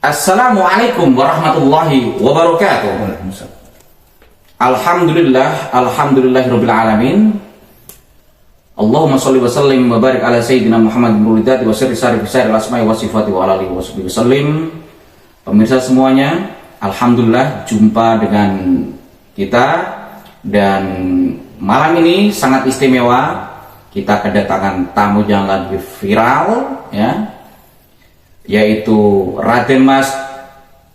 Assalamualaikum warahmatullahi wabarakatuh. Alhamdulillahirabbil alamin. Allahumma shalli wa sallim wa barik ala sayyidina Muhammad bin Abdullah wa sirri sari asma'i wa sifati wa ala alihi wa sahbihi wasallim. Pemirsa semuanya, alhamdulillah jumpa dengan kita, dan malam ini sangat istimewa. Kita kedatangan tamu yang lagi viral, ya, yaitu Raden Mas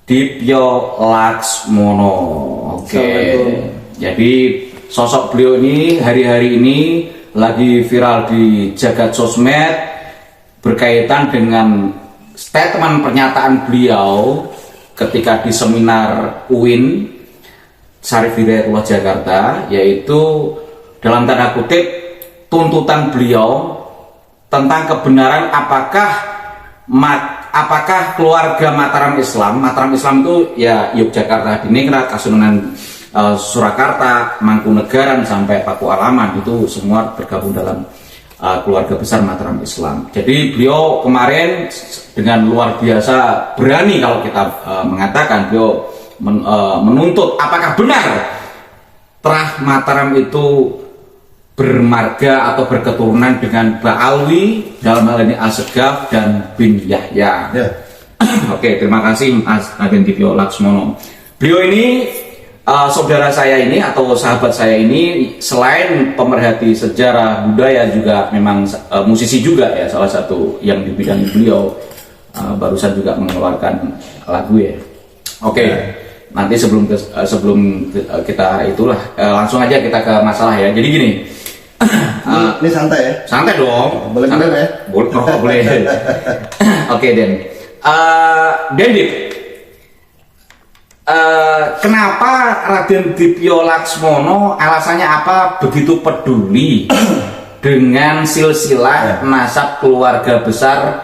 Dipyo Laksmono. Oke. Jadi sosok beliau ini hari-hari ini lagi viral di jagat sosmed berkaitan dengan statement pernyataan beliau ketika di seminar UIN Syarif Hidayatullah Jakarta, yaitu dalam tanda kutip tuntutan beliau tentang kebenaran apakah keluarga Mataram Islam itu ya Yogyakarta, Diningrat, Kasunanan, Surakarta, Mangkunegaran sampai Paku Alaman, itu semua tergabung dalam keluarga besar Mataram Islam. Jadi beliau kemarin dengan luar biasa berani kalau kita mengatakan beliau menuntut apakah benar Trah Mataram itu bermarga atau berketurunan dengan Ba'alwi, dalam hal ini Asegaf dan bin Yahya. Ya. Oke, terima kasih Mas Raden Dipyo Laksmono. Beliau ini saudara saya ini atau sahabat saya ini, selain pemerhati sejarah budaya juga memang musisi juga ya, salah satu yang dibidangi beliau. Barusan juga mengeluarkan lagu ya. Oke. Ya. Nanti sebelum kita itulah langsung aja kita ke masalah ya. Jadi gini. Ini santai ya? Santai dong. Boleh santai ya? Boleh. Oke, Den. Dip. Kenapa Raden Dipyo Laksmono alasannya apa begitu peduli dengan silsilah nasab keluarga besar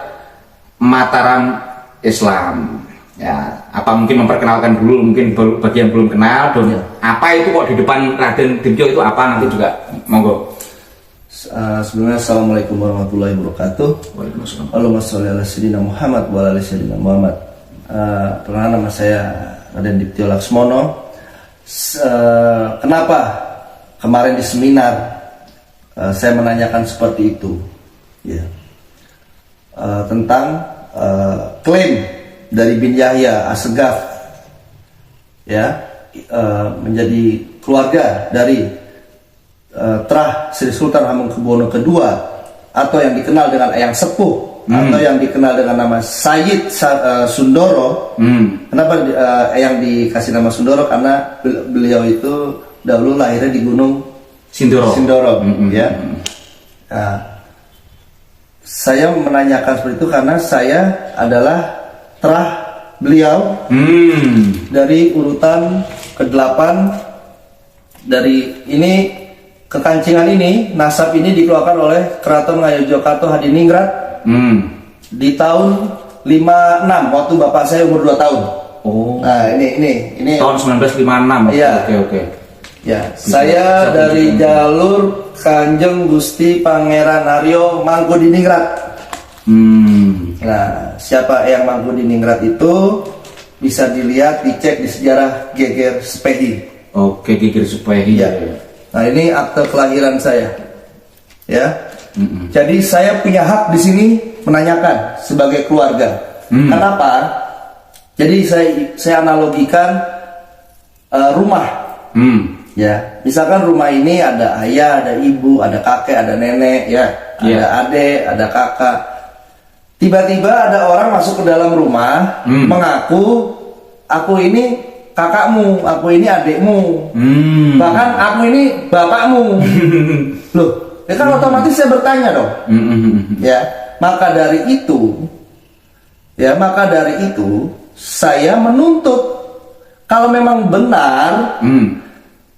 Mataram Islam? Ya, apa mungkin memperkenalkan dulu, mungkin bagi yang belum kenal, apa itu kok di depan Raden Dipyo itu apa, nanti juga monggo. Sebelumnya assalamualaikum warahmatullahi wabarakatuh. Waalaikumsalam. Allahumma sholli ala sayyidina Muhammad wa ala ali sayyidina Muhammad. Perkenalkan, nama saya Raden Dipyo Laksmono. Kenapa kemarin di seminar saya menanyakan seperti itu, ya, tentang klaim dari bin Yahya Asegaf, ya, menjadi keluarga dari Trah Sri Sultan Hamengkubuwono II, atau yang dikenal dengan Eyang Sepuh, atau yang dikenal dengan nama Sayyid Sundoro. Kenapa Eyang dikasih nama Sundoro? Karena beliau itu dahulu lahirnya di Gunung Sindoro, ya. Nah, saya menanyakan seperti itu karena saya adalah Trah beliau dari urutan ke-8. Dari ini, kekancingan ini, nasab ini dikeluarkan oleh Keraton Ngayogyakarta Hadiningrat di tahun 56, waktu bapak saya umur 2 tahun. Oh. Nah, ini tahun 1956. Iya. Oke. Ya, saya dari jalur Kanjeng Gusti Pangeran Aryo Mangkudiningrat. Nah, siapa yang Mangkudiningrat itu bisa dilihat, dicek di sejarah Geger Sepehi. Oke, Geger Sepehi. Ya. Nah, ini akte kelahiran saya, ya. Jadi saya punya hak di sini menanyakan sebagai keluarga. Kenapa? Jadi saya analogikan rumah. Ya, misalkan rumah ini ada ayah, ada ibu, ada kakek, ada nenek, ya, ada adik, ada kakak. Tiba-tiba ada orang masuk ke dalam rumah, mengaku aku ini kakakmu, aku ini adikmu, bahkan aku ini bapakmu. Loh, ya kan otomatis saya bertanya dong. Ya, maka dari itu saya menuntut, kalau memang benar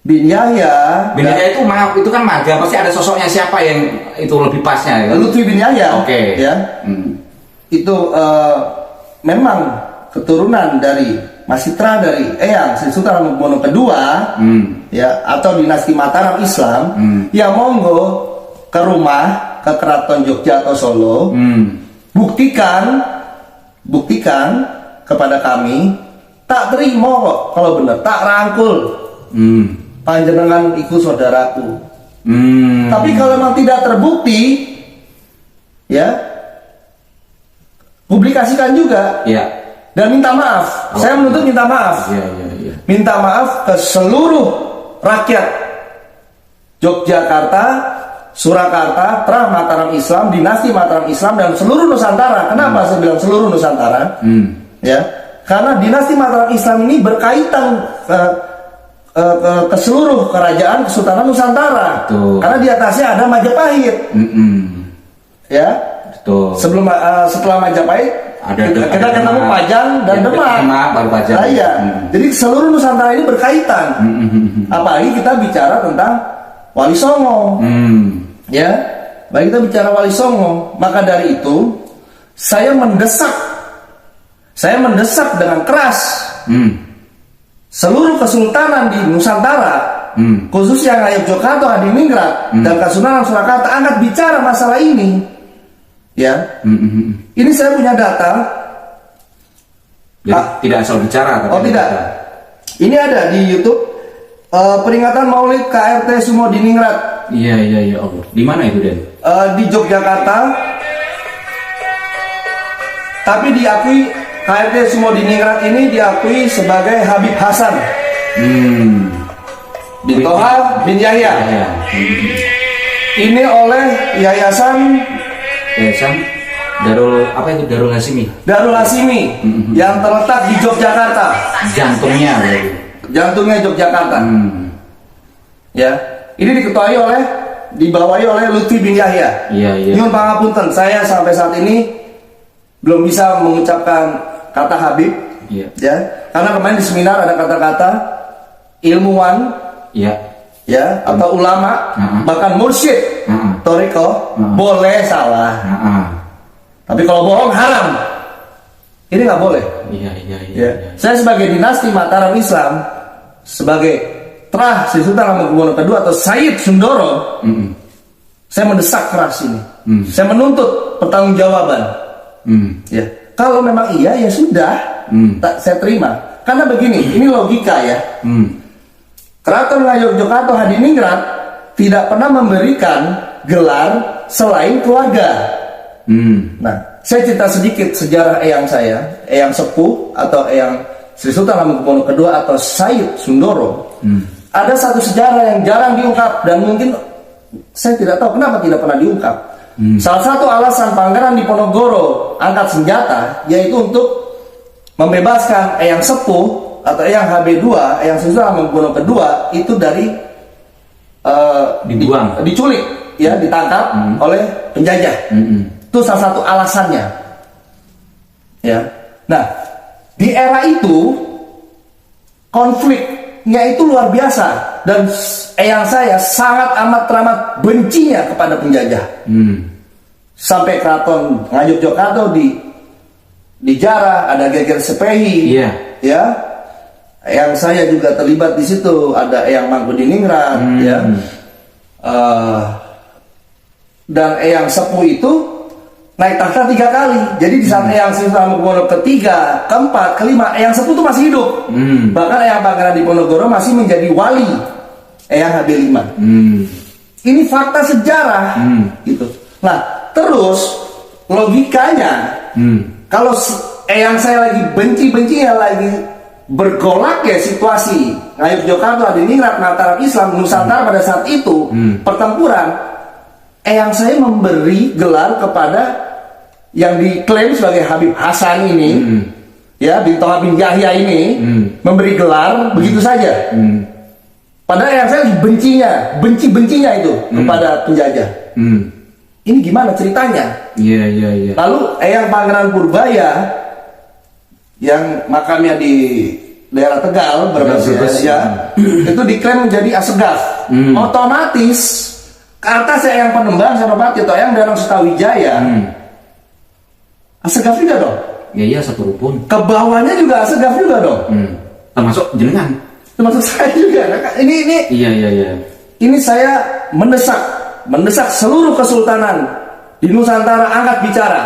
bin Yahya itu maaf, itu kan marga, pasti ada sosoknya siapa yang itu lebih pasnya ya? Lutfi bin Yahya. Oke. Ya. Itu memang keturunan dari Masitra dari Eyang Sri Sultan Hamengkubuwono II, ya, atau dinasti Mataram Islam, ya monggo ke rumah, ke Keraton Jogja atau Solo, buktikan kepada kami, tak terima kok kalau benar, tak rangkul. Panjenengan ikut saudaraku. Tapi kalau memang tidak terbukti, ya publikasikan juga. Ya. Dan minta maaf. Saya menuntut minta maaf. Ya. Minta maaf ke seluruh rakyat Yogyakarta, Surakarta, Trah Mataram Islam, dinasti Mataram Islam, dan seluruh Nusantara. Kenapa saya bilang seluruh Nusantara? Ya, karena dinasti Mataram Islam ini berkaitan ke seluruh kerajaan Kesultanan Nusantara. Betul. Karena di atasnya ada Majapahit. Ya. Betul. Setelah Majapahit kita ketemu Pajang dan Demak. Baru Pajang. Iya. Jadi seluruh Nusantara ini berkaitan. Apalagi kita bicara tentang Wali Songo. Ya. Baik, kita bicara Wali Songo. Maka dari itu saya mendesak dengan keras seluruh kesultanan di Nusantara, khususnya Yogyakarta, Hadiningrat, dan Kasunanan Surakarta, angkat bicara masalah ini. Ya, ini saya punya data. Jadi tidak asal bicara. Oh tidak, ini ada di YouTube peringatan Maulid KRT Sumo Diningrat. Iya. Oh, di mana itu, Den? Di Yogyakarta. Tapi diakui KRT Sumo Diningrat ini diakui sebagai Habib Hasan bin Toha bin Yahya. Ini oleh Yayasan Darul Hasimi. Darul Hasimi yang terletak di Yogyakarta. Jantungnya Yogyakarta. Ya, ini dibawahi oleh Lutfi bin Yahya. Iya. Nyun pangapunten, saya sampai saat ini belum bisa mengucapkan kata Habib. Iya. Ya, karena kemarin di seminar ada kata-kata ilmuwan. Iya. Ya, atau ulama, bahkan mursyid, toriko, boleh salah. Tapi kalau bohong haram. Ini nggak boleh. Iya. Ya. Saya sebagai dinasti Mataram Islam, sebagai Trah Sri Sultan Hamengkubuwono II atau Sayyid Sundoro, saya mendesak keras ini. Saya menuntut pertanggungjawaban. Ya, kalau memang iya ya sudah, saya terima. Karena begini, ini logika ya. Keraton Ngayogyakarta Hadiningrat tidak pernah memberikan gelar selain keluarga. Nah, saya cerita sedikit sejarah eyang saya, eyang sepuh atau eyang Sri Sultan Hamengkubuwono II atau Sayyid Sundoro. Ada satu sejarah yang jarang diungkap dan mungkin saya tidak tahu kenapa tidak pernah diungkap. Salah satu alasan Pangeran Diponegoro angkat senjata yaitu untuk membebaskan eyang sepuh atau eyang HB2, eyang Sri Sultan Hamengkubuwono II itu dari diculik, ya, ditangkap oleh penjajah. Itu salah satu alasannya. Ya. Nah, di era itu konfliknya itu luar biasa dan eyang saya sangat amat teramat bencinya kepada penjajah. Sampai keraton Ngayogyakarta dijarah, ada Geger Sepehi. Iya. Ya. Eyang saya juga terlibat di situ, ada Eyang Mangkudiningrat, ya. Dan eyang sepuh itu naik takhta 3 kali. Jadi di saat eyang Sri Sultan Hamengkubuwono ketiga, keempat, kelima, eyang sepuh itu masih hidup. Bahkan eyang Pangeran Diponegoro masih menjadi wali eyang HB5. Ini fakta sejarah, gitu. Nah, terus logikanya, kalau eyang saya lagi benci-bencinya lagi bergolak ya situasi Ngayogyakarta, Hadiningrat, Mataram Islam, Nusantara pada saat itu pertempuran, eyang saya memberi gelar kepada yang diklaim sebagai Habib Hasan ini, ya, bin Toha bin Yahya ini, memberi gelar begitu saja. Padahal eyang saya benci-bencinya itu kepada penjajah. Ini gimana ceritanya? Iya. Lalu eyang Pangeran Purbaya yang makamnya di daerah Tegal, Brebes, ya, itu diklaim menjadi Asegaf. Otomatis ke atas eyang Panembahan Senopati atau eyang Danang Sutawijaya, Asegaf juga dong. Iya, satu rukun. Ke bawahnya juga Asegaf juga dong. Termasuk jenengan. Termasuk saya juga. Ini. Iya. Ini saya mendesak seluruh kesultanan di Nusantara angkat bicara,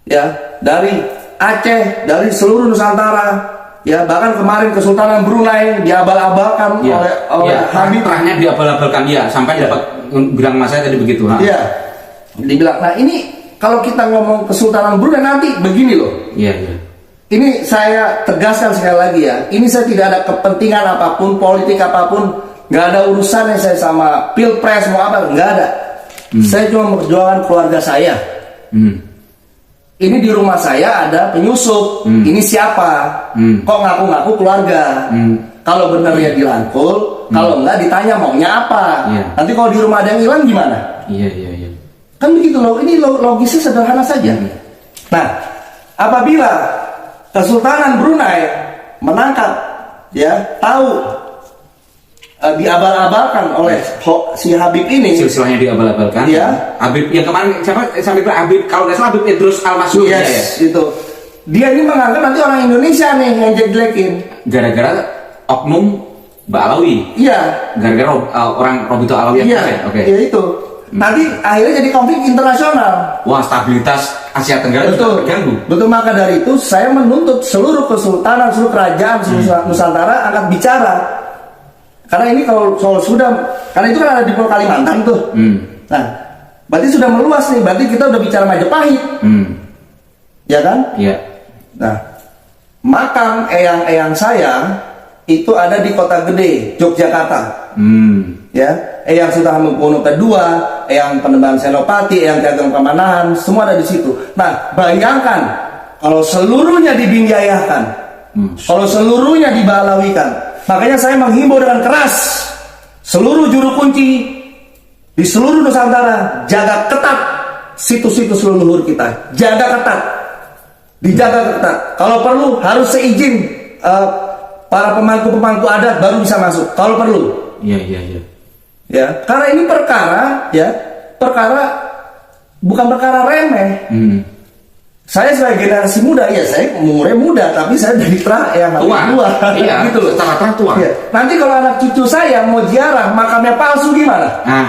ya, dari Aceh, dari seluruh Nusantara, ya bahkan kemarin Kesultanan Brunei diabal-abalkan oleh Habib. Terahnya diabal-abalkan ya, sampai dapat bilang mas saya tadi begitu. Iya, dibilang. Nah ini kalau kita ngomong Kesultanan Brunei nanti begini loh. Iya, iya. Ini saya tegaskan sekali lagi ya. Ini saya tidak ada kepentingan apapun, politik apapun, nggak ada urusannya saya sama pilpres mau apa, nggak ada. Saya cuma memperjuangkan keluarga saya. Ini di rumah saya ada penyusup. Ini siapa? Kok ngaku-ngaku keluarga? Kalau benar ya dirangkul, kalau enggak ditanya maunya apa. Nanti kalau di rumah ada yang hilang gimana? Iya, iya, iya. Kan begitu loh. Ini logisnya sederhana saja. Nah, apabila Kesultanan Brunei menangkap, ya tahu diabal-abalkan oleh si Habib ini, silsilahnya diabal-abalkan. Ya. Habib yang kemarin siapa sampai Habib, kalau nggak salah Habib Idrus Al-Mas'ud. Yes, itu. Dia ini menganggap nanti orang Indonesia nih yang jelek-jelekin. Gara-gara oknum Mbak Alawi. Iya. Gara-gara orang Robito Alawi. Iya. Oke. Ya itu. Nanti akhirnya jadi konflik internasional. Wah, stabilitas Asia Tenggara juga terganggu. Betul, maka dari itu saya menuntut seluruh kesultanan, seluruh kerajaan, seluruh Nusantara angkat bicara. Karena ini kalau sudah, karena itu kan ada di Pulau Kalimantan tuh. Nah, berarti sudah meluas nih. Berarti kita udah bicara Majapahit. Ya kan? Iya. Nah, makam eyang-eyang saya itu ada di Kota Gede, Yogyakarta. Ya, Eyang Sultan Hamengkubuwono II, Eyang Panembahan Senopati, Eyang Ki Ageng Pamanahan, semua ada di situ. Nah, bayangkan kalau seluruhnya dibinjayakan, kalau seluruhnya dibalawikan. Makanya saya menghimbau dengan keras seluruh juru kunci di seluruh Nusantara, jaga ketat situs-situs leluhur kita, jaga ketat, dijaga ketat. Kalau perlu harus seizin para pemangku adat baru bisa masuk. Kalau perlu. Iya, iya, iya. Ya, karena ini perkara bukan perkara remeh. Saya sebagai generasi muda, ya saya umurnya muda, tapi saya dari terah yang tua. Iya, gitu loh. Terah tua. Ya. Nanti kalau anak cucu saya mau ziarah makamnya palsu gimana? Nah,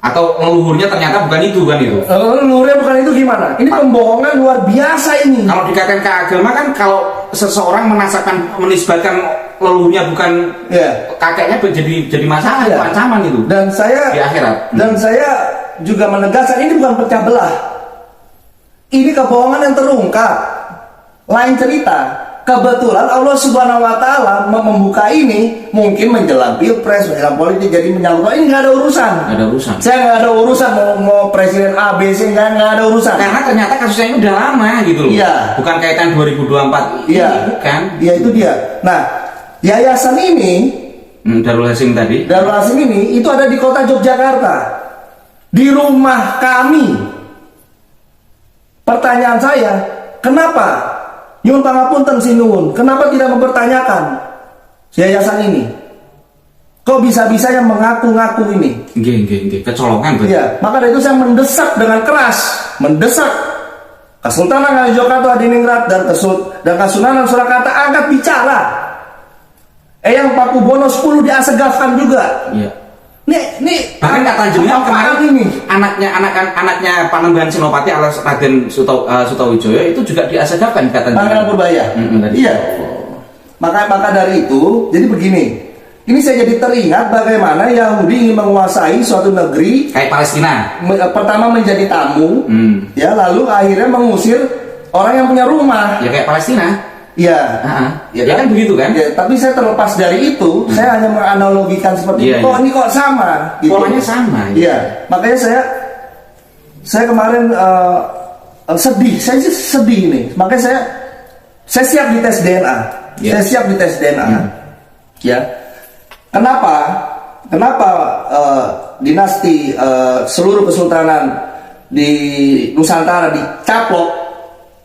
atau leluhurnya ternyata bukan itu kan itu. Leluhurnya bukan itu gimana? Ini pembohongan luar biasa ini. Kalau dikatakan ke agama kan kalau seseorang menisbatkan leluhurnya bukan kakeknya jadi masalah, itu ancaman itu. Dan saya di akhirat. Dan saya juga menegaskan ini bukan pecah belah. Ini kebohongan yang terungkap. Lain cerita. Kebetulan Allah Subhanahu wa Ta'ala membuka ini mungkin menjelang pilpres, menjelang politik, jadi menyangkut ini nggak ada urusan. Nggak ada urusan. Saya nggak ada urusan mau presiden A, B, C, nggak ada urusan. Karena ternyata kasusnya ini udah lama gitu loh. Iya. Bukan kaitan 2024. Iya. Bukan. Iya, itu dia. Nah, yayasan ini, Darul Hasim tadi. Darul Hasim ini itu ada di kota Yogyakarta, di rumah kami. Pertanyaan saya, kenapa? Nyuwun pangapunten sinuwun, kenapa tidak mempertanyakan yayasan ini? Kok bisa-bisanya mengaku-ngaku ini? Nggih, kecolongan berarti. Iya, maka dari itu saya mendesak dengan keras, mendesak Kesultanan Ngalijoto Hadiningrat dan Kasunanan Surakarta angkat bicara. Eyang Pakubuwono 10 diasegafkan juga. Iya. Nih, bahkan kata jenengan kemarin ini anaknya Panembahan Senopati alias Raden Sutawijaya itu juga diasegafkan kata Pangeran Purbaya. Iya. Maka dari itu, jadi begini. Ini saya jadi teringat bagaimana Yahudi ingin menguasai suatu negeri kayak Palestina. Pertama menjadi tamu, ya, lalu akhirnya mengusir orang yang punya rumah. Ya kayak Palestina. Iya. Ya kan begitu kan? Ya, tapi saya terlepas dari itu, saya hanya menganalogikan seperti itu. Kok ini kok sama? Gitu. Polanya sama. Iya. Makanya saya kemarin sedih. Saya sedih nih. Makanya saya siap dites DNA. Saya siap dites DNA. Ya. Kenapa dinasti seluruh kesultanan di Nusantara dicaplok?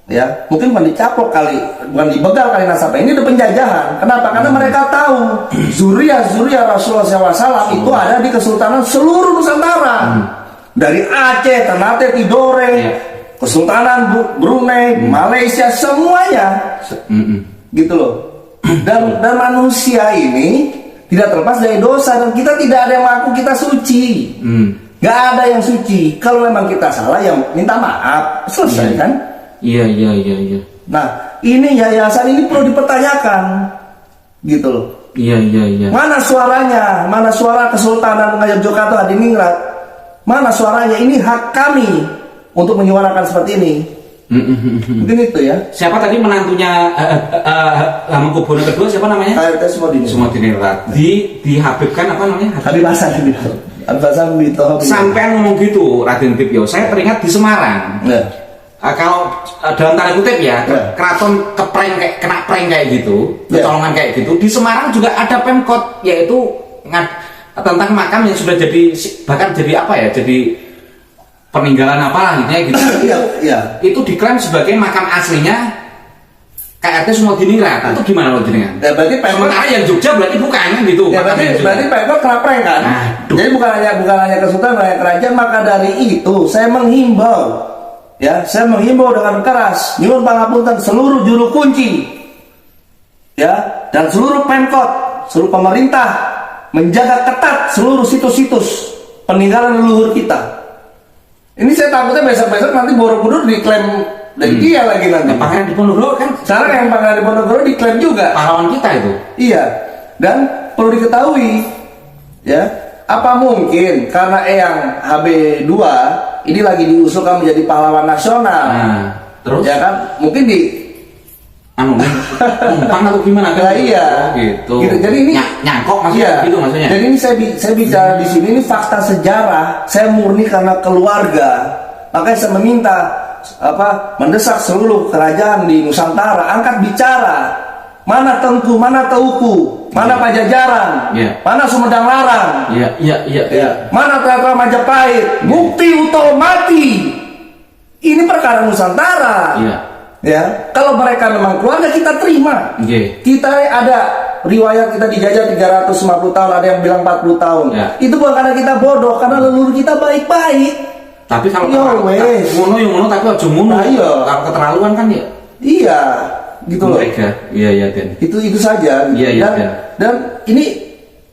Ya, mungkin bukan dicaplok kali, bukan dibegal kali nasabah. Ini udah penjajahan. Kenapa? Karena mereka tahu zuriat Rasulullah SAW itu ada di kesultanan seluruh Nusantara. Dari Aceh, Ternate, Tidore, Kesultanan Brunei, Malaysia, semuanya. Gitu loh. Dan manusia ini tidak terlepas dari dosa, dan kita tidak ada yang mengaku kita suci. Gak ada yang suci. Kalau memang kita salah, ya minta maaf. Selesai kan? Iya. Nah, ini yayasan ini perlu dipertanyakan, gitu loh. Iya. Mana suaranya? Mana suara Kesultanan Yogyakarta Hadiningrat? Mana suaranya? Ini hak kami untuk menyuarakan seperti ini. Mungkin itu ya. Siapa tadi menantunya Hamengkubuwono kedua, siapa namanya? KRT Sumodiningrat. Dihabibkan apa namanya? Habib Hasan Bito. Sampai ngomong gitu, Raden Dipyo. Saya teringat di Semarang. Ya. Kalau dalam tanda kutip ya, keraton kena prank kayak gitu, kecolongan kayak gitu. Di Semarang juga ada Pemkot, yaitu tentang makam yang sudah jadi, bahkan jadi apa ya, jadi peninggalan apalah gitu. Itu diklaim sebagai makam aslinya KRT Sumodiningrat. Itu gimana lo jenengan? Ya, berarti sementara yang Jogja berarti bukan kan gitu. Ya, berarti Pemkot kena prank kan? Jadi bukan hanya Kesultanan, bukan hanya kerajaan. Maka dari itu saya menghimbau dengan keras, nyuwun pangapunten seluruh juru kunci, ya, dan seluruh Pemkot, seluruh pemerintah menjaga ketat seluruh situs-situs peninggalan leluhur kita. Ini saya takutnya besok-besok nanti Borobudur diklaim dari dia lagi nanti. Pangeran Diponegoro kan? Sekarang yang Pangeran Diponegoro diklaim juga. Pahlawan kita itu. Iya, dan perlu diketahui, ya, apa mungkin karena Eyang HB2 ini lagi diusulkan menjadi pahlawan nasional, terus ya kan, mungkin di numpang atau gimana kan? Iya, gitu. Jadi ini nyangkok maksudnya, gitu maksudnya. Jadi ini saya bicara di sini ini fakta sejarah. Saya murni karena keluarga, makanya saya meminta mendesak seluruh kerajaan di Nusantara angkat bicara. Mana Tengku, mana Teuku, mana Pajajaran, mana Sumedang Larang, mana Teatra Majapahit, Mukti Utomo mati. Ini perkara Nusantara. Ya, kalau mereka memang keluarga kita terima. Kita ada riwayat kita dijajah 350 tahun, ada yang bilang 40 tahun. Itu bukan karena kita bodoh, karena leluhur kita baik-baik. Tapi kalau ngono tapi aja ngono. Kalau keterlaluan kan ya. Iya. Gitu loh. Iya, Den. Itu saja. Iya, dan ini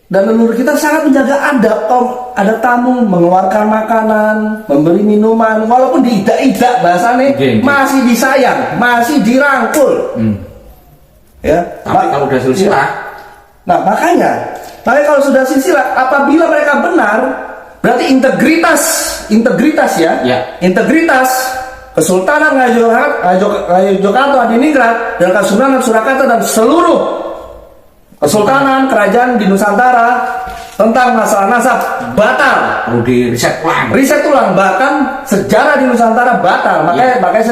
dan leluhur kita sangat menjaga adab. Ada tamu mengeluarkan makanan, memberi minuman, walaupun diidak-idak bahasanya, masih disayang, masih dirangkul. Ya. Tapi kalau udah silsilah, nah makanya kalau sudah silsilah, apabila mereka benar, berarti integritas ya. Integritas Kesultanan Yogyakarta Hadiningrat dan Kesultanan Surakarta dan seluruh kesultanan kerajaan di Nusantara tentang masalah nasab batal. Perlu di riset ulang. Bahkan sejarah di Nusantara batal. Makanya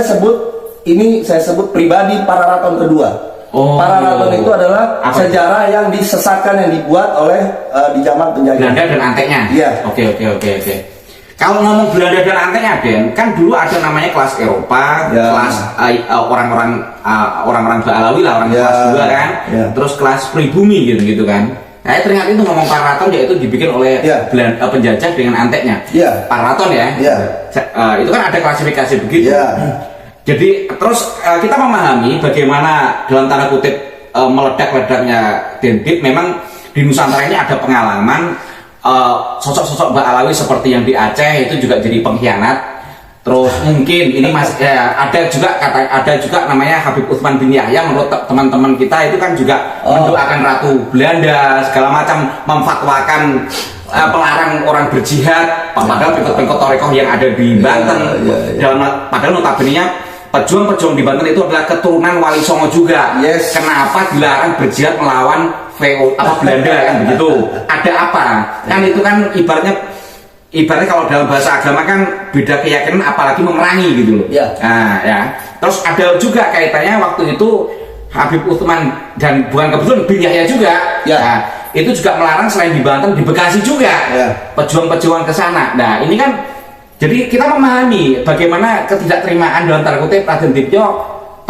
saya sebut pribadi Pararaton kedua. Pararaton itu adalah sejarah yang disesatkan, yang dibuat oleh di zaman penjajah Belanda dan anteknya. Iya. Oke. Kalau ngomong Belanda dan anteknya, Den, kan dulu ada namanya kelas Eropa, kelas orang-orang Ba'alawi lah, orang kelas 2 kan, terus kelas pribumi gitu kan. Saya teringat itu ngomong Pararaton, yaitu dibikin oleh Belanda, penjajah dengan anteknya. Pararaton ya. Itu kan ada klasifikasi begitu. Jadi terus kita memahami bagaimana dalam tanda kutip meledak-ledaknya Dendit. Memang di Nusantara ini ada pengalaman sosok-sosok Ba'alawi seperti yang di Aceh itu juga jadi pengkhianat. Terus mungkin ini ada juga namanya Habib Utsman bin Yahya. Menurut teman-teman kita itu kan juga mendoakan Ratu Belanda segala macam, memfatwakan pelarang orang berjihad. Padahal pengikut Torekoh yang ada di Banten. Padahal notabene pejuang-pejuang di Banten itu adalah keturunan Wali Songo juga. Kenapa dilarang berjihad melawan Belanda kan begitu? Ada apa? Kan itu kan ibaratnya kalau dalam bahasa agama kan beda keyakinan, apalagi memerangi gitu loh. Nah, ya. Terus ada juga kaitannya waktu itu Habib Utsman dan bukan kebetulan bin Yahya juga. Nah, itu juga melarang selain di Banten, di Bekasi juga pejuang-pejuang ke sana. Nah, ini kan jadi kita memahami bagaimana ketidakterimaan dalam tanda kutip Raden Dipyo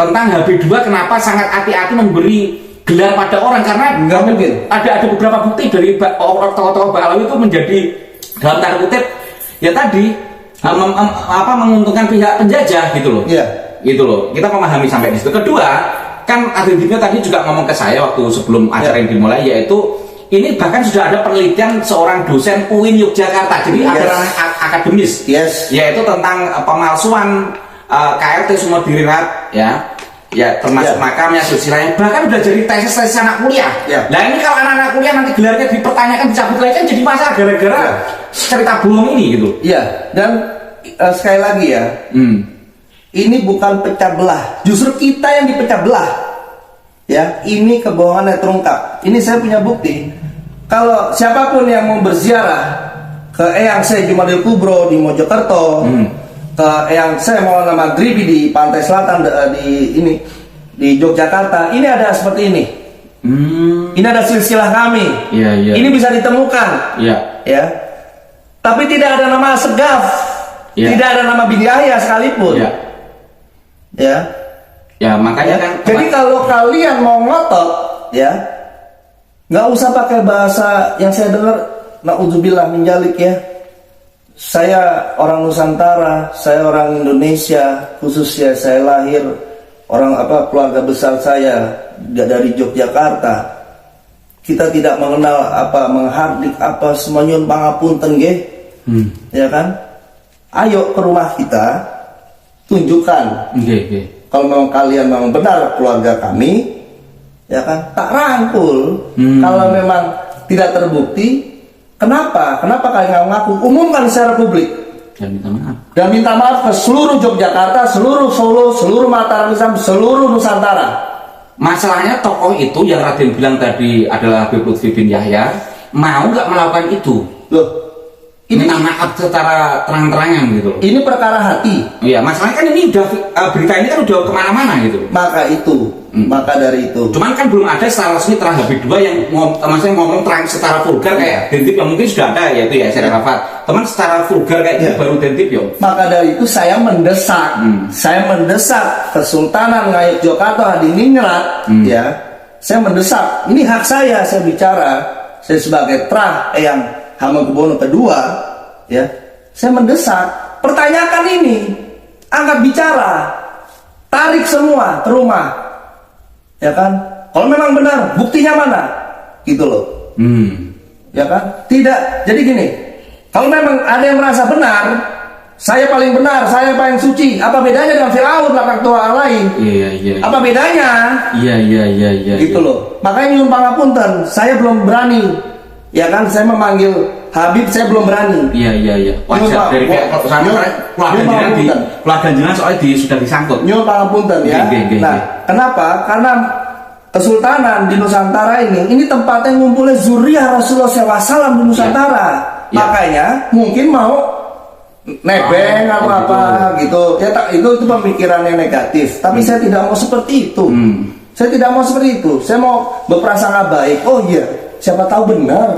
tentang HB2 kenapa sangat hati-hati memberi gelar pada orang, karena ada beberapa bukti dari tokoh-tokoh Ba'alawi itu menjadi dalam tanda kutip ya tadi menguntungkan pihak penjajah gitu loh. Gitu loh. Kita memahami sampai di situ. Kedua, kan Raden Dipyo tadi juga ngomong ke saya waktu sebelum acara yang dimulai, yaitu ini bahkan sudah ada penelitian seorang dosen UIN Yogyakarta, jadi ada akademis, yaitu tentang pemalsuan KRT Sumodiningrat ya. ya termasuk makamnya, silsilahnya, bahkan udah jadi tesis anak kuliah. Nah ini kalau anak-anak kuliah nanti gelarnya dipertanyakan, dicabut lagi kan jadi masalah gara-gara cerita bohong ini gitu. Iya, dan sekali lagi ya, ini bukan pecah belah, justru kita yang dipecah belah. Ya, ini kebohongan yang terungkap. Ini saya punya bukti. Kalau siapapun yang mau berziarah ke Eyang Syekh Jumadil Kubro di Mojokerto, ke Eyang Syekh Maulana Maghribi di pantai selatan di Yogyakarta, ini ada seperti ini. Ini ada silsilah kami. Ini bisa ditemukan. Ya. Tapi tidak ada nama Segaf, tidak ada nama Binjaya sekalipun. Ya makanya kan. Jadi kalau kalian mau ngotot, ya nggak usah pakai bahasa yang saya dengar. Naudzubillah min dzalik ya. Saya orang Nusantara, saya orang Indonesia, khususnya saya lahir keluarga besar saya dari Yogyakarta. Kita tidak mengenal menghardik semuanya pangapunten nggih. Ya kan? Ayo ke rumah kita, tunjukkan. Kalau memang kalian memang benar keluarga kami, ya kan, tak rangkul. Kalau memang tidak terbukti, kenapa kalian nggak ngaku? Umumkan secara publik dan minta maaf ke seluruh Yogyakarta, seluruh Solo, seluruh Mataram Islam, seluruh Nusantara. Masalahnya tokoh itu yang Raden bilang tadi adalah Habib Lutfi bin Yahya mau nggak melakukan itu? Loh, ini minta maaf secara terang-terangan gitu. Ini perkara hati. Iya, masalahnya kan ini udah berita ini kan udah kemana-mana gitu. Maka dari itu. Cuman kan belum ada secara resmi Terah Habib II yang maksudnya ngomong terang secara vulgar kayak Dentip yang mungkin sudah ada yaitu ya Syed Arafat. Teman secara vulgar kayak gitu baru Dentip ya. Maka dari itu saya mendesak, Kesultanan Ngayogyakarta Hadiningrat, ya. Saya mendesak. Ini hak saya bicara. Saya sebagai Terah Eyang Hamengkubuwono II, ya, saya mendesak, pertanyakan ini, angkat bicara, tarik semua ke rumah, ya kan? Kalau memang benar, buktinya mana? Gitu loh, ya kan? Tidak, jadi gini, kalau memang ada yang merasa benar, saya paling benar, saya paling suci, apa bedanya dengan Firaun laknat Tuhan lain? Iya. Apa bedanya? Iya. Gitu loh, makanya nyuwun pangapunten, saya belum berani. Ya kan, saya memanggil Habib, saya belum berani. Iya. Wajar dari pihak keluarga jenengan soalnya sudah disangkut. Nyuwun pangapunten ya. Nah, kenapa? Karena Kesultanan di Nusantara ini tempatnya ngumpulnya zuriyah Rasulullah SAW di Nusantara. Makanya mungkin mau nebeng atau apa gitu. Ya itu pemikiran yang negatif. Tapi saya tidak mau seperti itu. Saya tidak mau seperti itu. Saya mau berprasangka baik. Oh iya, siapa tahu benar.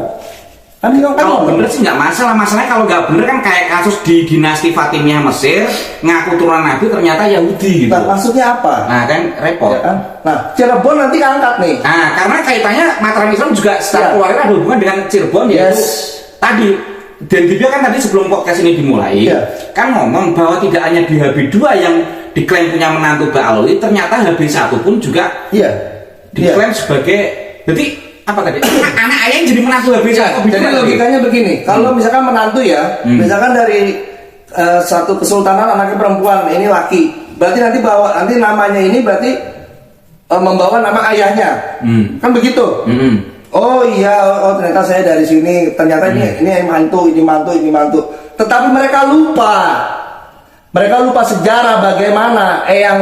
Kalau bener sih nggak masalah. Masalahnya kalau nggak bener kan kayak kasus di dinasti Fatimiyah Mesir, ngaku turunan Nabi ternyata Yahudi gitu. Nah, maksudnya apa? Nah kan repot. Ya kan? Nah, Cirebon nanti angkat nih. Nah, karena kaitannya Mataram Islam juga secara keluarga ada hubungan dengan Cirebon yaitu tadi. Dan dia kan tadi sebelum podcast ini dimulai kan ngomong bahwa tidak hanya di HB2 yang diklaim punya menantu Mbak Alawi, ternyata HB1 pun juga diklaim sebagai, jadi apa tadi? Anak ayah yang jadi menantu HB1. Jadi logikanya begini, kalau misalkan menantu misalkan dari satu kesultanan anaknya perempuan, ini laki, berarti nanti namanya ini berarti membawa nama ayahnya, kan begitu? Oh iya, ternyata saya dari sini, ternyata ini mantu. Tetapi mereka lupa sejarah bagaimana Eyang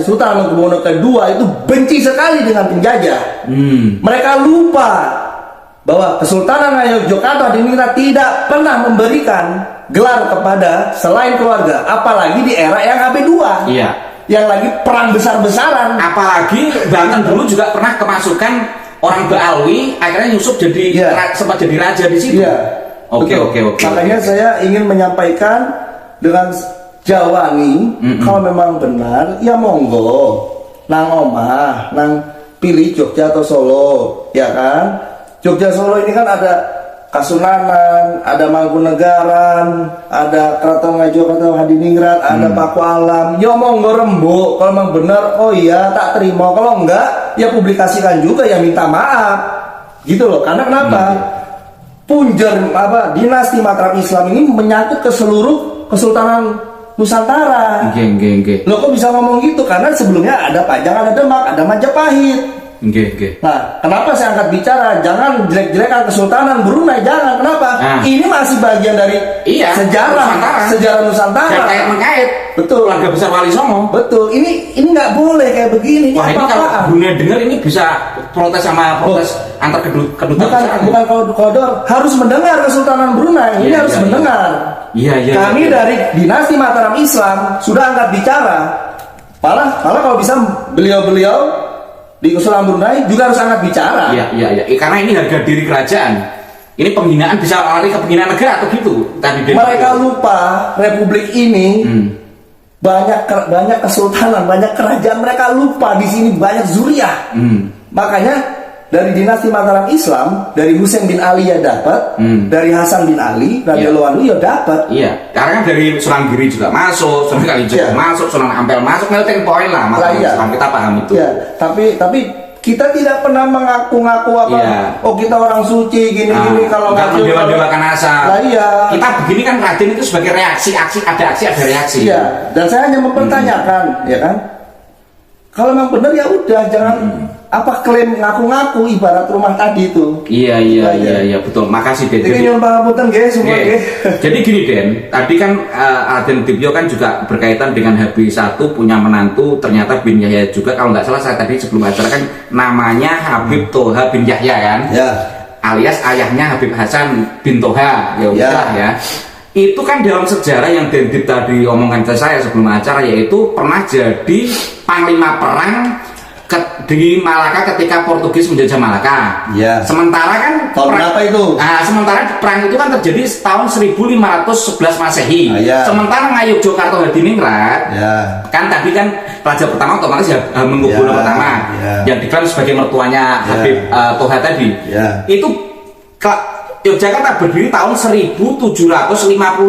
Sultan Hamengkubuwono II itu benci sekali dengan penjajah. Mereka lupa bahwa Kesultanan Ngayogyakarta Hadiningrat tidak pernah memberikan gelar kepada selain keluarga, apalagi di era Eyang HB2. Yang lagi perang besar-besaran. Apalagi bahkan dulu juga pernah kemasukan orang Ba'alwi, akhirnya Yusuf sempat jadi raja di situ. Oke. Makanya saya ingin menyampaikan dengan Jawa nih, kalau memang benar, ya monggo, nang omah, nang pilih Jogja atau Solo, ya kan? Jogja Solo ini kan ada Kasunanan, ada Mangkunegaran, ada Keraton Ngayogyakarta Hadiningrat, ada Pakualam. Ya monggo rembuk, kalau memang benar, oh iya tak terima. Kalau enggak, ya publikasikan juga, ya minta maaf. Gitu loh. Karena kenapa? Punjer dinasti Mataram Islam ini menyangkut ke seluruh Kesultanan Nusantara. Nggih. Loh kok bisa ngomong gitu? Karena sebelumnya ada Pajang, ada Demak, ada Majapahit. Nggih. Nah, kenapa saya angkat bicara? Jangan jelek-jelekan Kesultanan Brunei, jangan. Kenapa? Nah. Ini masih bagian dari sejarah Nusantara. Dan kait-mengkait. Betul. Keluarga besar Wali Songo. Betul. Ini nggak boleh kayak begini. Wah, ini kalau Brunei dengar ini bisa protes antar kedutaan. Bukan kodor, harus mendengar Kesultanan Brunei. Ini harus mendengar. Iya. Kami dari dinasti Mataram Islam sudah angkat bicara. Malah kalau bisa beliau di Kesultanan Brunei juga harus angkat bicara. Iya. Karena ini harga diri kerajaan. Ini penghinaan bisa lari ke penghinaan negara atau gitu. Mereka lupa Republik ini banyak kesultanan, banyak kerajaan. Mereka lupa di sini banyak zuriyah. Makanya dari dinasti Mataram Islam, dari Husain bin Ali ya dapat, dari Hasan bin Ali, radhiyallahu anhu ya dapat. Iya, karena kan dari Sunan Giri juga masuk, Sunan Kalijaga masuk, Sunan Ampel masuk, melting point lah, Mataram Islam kita paham itu. Iya, tapi kita tidak pernah mengaku-ngaku apa. Iya. Oh kita orang suci gini-gini kalau nggak mendewa-dewakan asal. Lah iya. Kita begini kan Raden itu sebagai reaksi, ada reaksi. Iya. Dan saya hanya mempertanyakan, ya kan? Kalau memang benar ya udah, jangan apa klaim ngaku-ngaku ibarat rumah tadi itu. Iya, betul. Makasih Den. Ini nyuwun pangapunten nggih semua nggih. Jadi gini Den, tadi kan Raden Dibyo kan juga berkaitan dengan HB1 punya menantu ternyata bin Yahya juga, kalau nggak salah saya tadi sebelum acara kan namanya Habib Toha bin Yahya kan. Ya. Alias ayahnya Habib Hasan bin Toha. Ya udah ya. Itu kan dalam sejarah yang Dendit tadi omongkan ke saya sebelum acara, yaitu pernah jadi panglima perang di Malaka ketika Portugis menjajah Malaka. Ya. Sementara kan tahun berapa itu? Nah, sementara perang itu kan terjadi tahun 1511 Masehi. Sementara Ngayogyakarta Hadiningrat. Ya. Kan tadi kan raja pertama otomatis Hamengkubuwono pertama yang diklaim sebagai mertuanya Habib Toha tadi. Itu Yogyakarta berdiri tahun 1755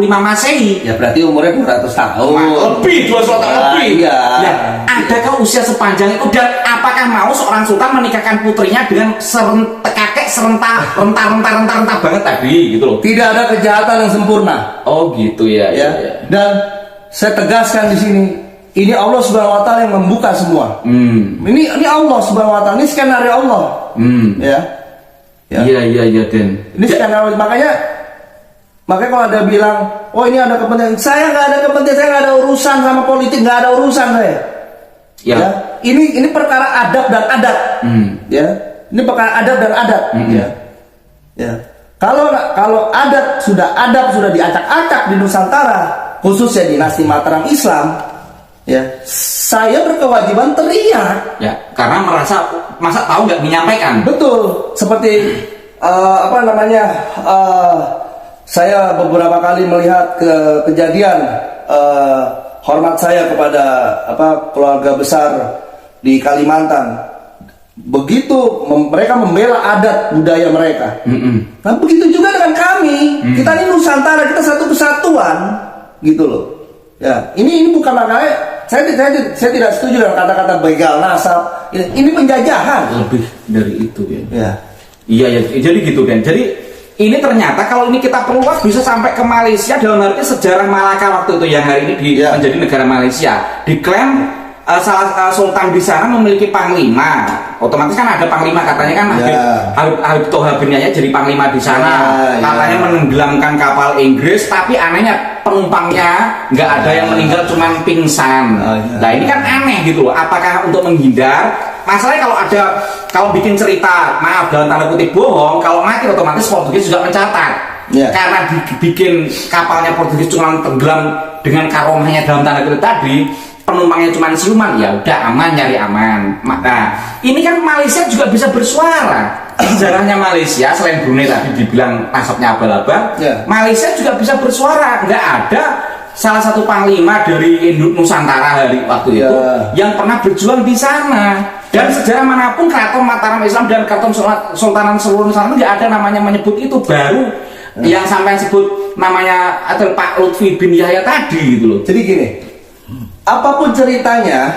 Masehi. Ya berarti umurnya 200 tahun. Lebih, 200 tahun lebih. Iya. Ya, adakah usia sepanjang itu, dan apakah mau seorang sultan menikahkan putrinya dengan kakek rentah banget tadi gitu loh. Tidak ada kejahatan yang sempurna. Oh gitu ya. Dan saya tegaskan di sini, ini Allah Subhanahu wa taala yang membuka semua. Ini Allah Subhanahu wa taala, ini skenario Allah. Iya Den. Ini skenario, makanya kalau ada bilang, oh ini ada kepentingan, saya nggak ada kepentingan, saya nggak ada urusan sama politik, nggak ada urusan saya. Ya. Ini perkara adab dan adat. Ya. Ini perkara adab dan adat. Ya. Kalau adab sudah diacak-acak di Nusantara, khususnya dinasti Mataram Islam, ya, saya berkewajiban teriak. Ya, karena masa tahu nggak menyampaikan. Betul, seperti saya beberapa kali melihat kejadian hormat saya kepada keluarga besar di Kalimantan. Begitu mereka membela adat budaya mereka. Nah, begitu juga dengan kami. Kita ini Nusantara, kita satu kesatuan, gitu loh. Ya, ini bukan makanya saya tidak setuju dengan kata-kata begal nasab. Ini penjajahan. Lebih dari itu ya. Iya, jadi gitu kan. Jadi ini ternyata kalau ini kita perluas bisa sampai ke Malaysia, dalam arti sejarah Malaka waktu itu yang hari ini menjadi negara Malaysia. Diklaim salah sultan di sana memiliki panglima. Otomatis kan ada panglima, katanya kan Habib Toha bin Yahya jadi panglima di sana. Katanya menenggelamkan kapal Inggris, tapi anehnya penumpangnya nggak ada yang meninggal, cuman pingsan. Nah ini kan aneh gitu loh. Apakah untuk menghindar? Masalahnya kalau bikin cerita, maaf dalam tanda kutip bohong, kalau mati otomatis Portugis juga mencatat. Karena dibikin kapalnya Portugis cuma tenggelam dengan karomahnya dalam tanda kutip tadi, penumpangnya cuma siuman, ya udah aman, nyari aman. Nah ini kan Malaysia juga bisa bersuara. Sejarahnya Malaysia selain Brunei tadi dibilang nasabnya abal-abal, Malaysia juga bisa bersuara. Nggak ada salah satu panglima dari Nusantara hari waktu itu yang pernah berjuang di sana. Dan sejarah manapun keraton Mataram Islam dan keraton Sultanan seluruh Nusantara nggak ada namanya menyebut itu. Baru yang sampai sebut namanya atau Pak Lutfi bin Yahya tadi gitu loh. Jadi gini, apapun ceritanya,